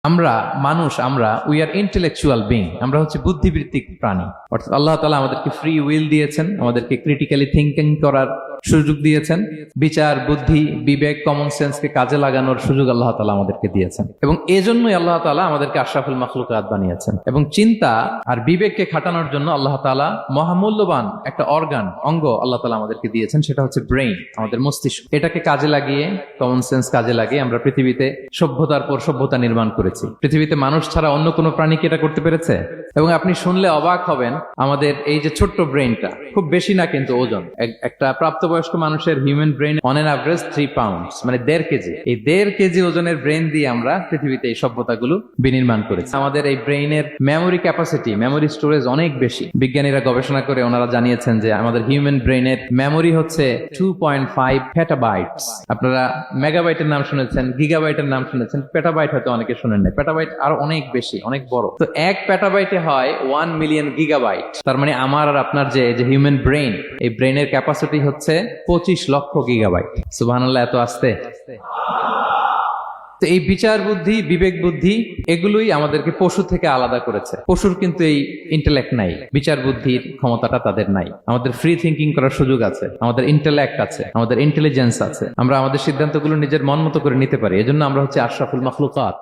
আমরা মানুষ, আমরা উই আর ইন্টেলেকচুয়াল বিং, আমরা হচ্ছে বুদ্ধিবৃত্তিক প্রাণী। অর্থাৎ আল্লাহ তাআলা আমাদেরকে ফ্রি উইল দিয়েছেন, আমাদেরকে ক্রিটিক্যালি থিঙ্কিং করার সুযোগ দিয়েছেন, বিচার, বুদ্ধি, বিবেক, কমন সেন্সকে কাজে লাগানোর সুযোগ আল্লাহ তাআলা আমাদেরকে দিয়েছেন। এবং এজন্যই আল্লাহ তাআলা আমাদেরকে আশরাফুল মাখলুকাত বানিয়েছেন। এবং চিন্তা আর বিবেককে খাটানোর জন্য আল্লাহ তাআলা মহামূল্যবান একটা অঙ্গ আল্লাহ তাআলা আমাদেরকে দিয়েছেন, সেটা হচ্ছে ব্রেইন, আমাদের মস্তিষ্ক। এটাকে কাজে লাগিয়ে, কমন সেন্স কাজে লাগিয়ে আমরা পৃথিবীতে সভ্যতার পর সভ্যতা নির্মাণ করেছি। পৃথিবীতে মানুষ ছাড়া অন্য কোনো প্রাণী কি এটা করতে পেরেছে? এবং আপনি শুনলে অবাক হবেন, আমাদের এই যে ছোট্ট ব্রেইনটা, খুব বেশি না কিন্তু ওজন, একটা প্রাপ্তবয়স্ক মানুষের human brain on an average 3 pounds, মানে 1.5 কেজি। এই 1.5 কেজি ওজনের ব্রেইন দিয়ে আমরা পৃথিবীতে এই সভ্যতাগুলো বিনির্মাণ করেছি। আমাদের এই ব্রেইনের মেমোরি ক্যাপাসিটি, মেমোরি স্টোরেজ অনেক বেশি। বিজ্ঞানীরা গবেষণা করে ওনারা জানিয়েছেন যে আমাদের হিউম্যান ব্রেইনের মেমোরি হচ্ছে 2.5 পেটাবাইটস। আপনারা মেগাবাইটের নাম শুনেছেন, গিগাবাইটের নাম শুনেছেন, পেটাবাইট হয়তো অনেকে শুনেন না। পেটাবাইট আরো অনেক বেশি, অনেক বড়। তো 1 পেটাবাইটে হয় 1 মিলিয়ন গিগাবাইট। তার মানে আমার আর আপনার যে হিউম্যান ব্রেইন, এই ব্রেইনের ক্যাপাসিটি হচ্ছে 25 লক্ষ গিগাবাইট। সুবহানাল্লাহ, এত আসতে। তো এই বিচার বুদ্ধি, বিবেক বুদ্ধি, এগুলোই আমাদেরকে পশু থেকে আলাদা করেছে। পশুর কিন্তু এই ইন্টেলেক্ট নাই, বিচার বুদ্ধির ক্ষমতাটা তাদের নাই। আমাদের ফ্রি থিঙ্কিং করার সুযোগ আছে, আমাদের ইন্টেলেক্ট আছে, আমাদের ইন্টেলিজেন্স আছে। আমরা আমাদের সিদ্ধান্তগুলো নিজের মন মতো করে নিতে পারি। এজন্য আমরা হচ্ছে আশরাফুল মাখলুকাত।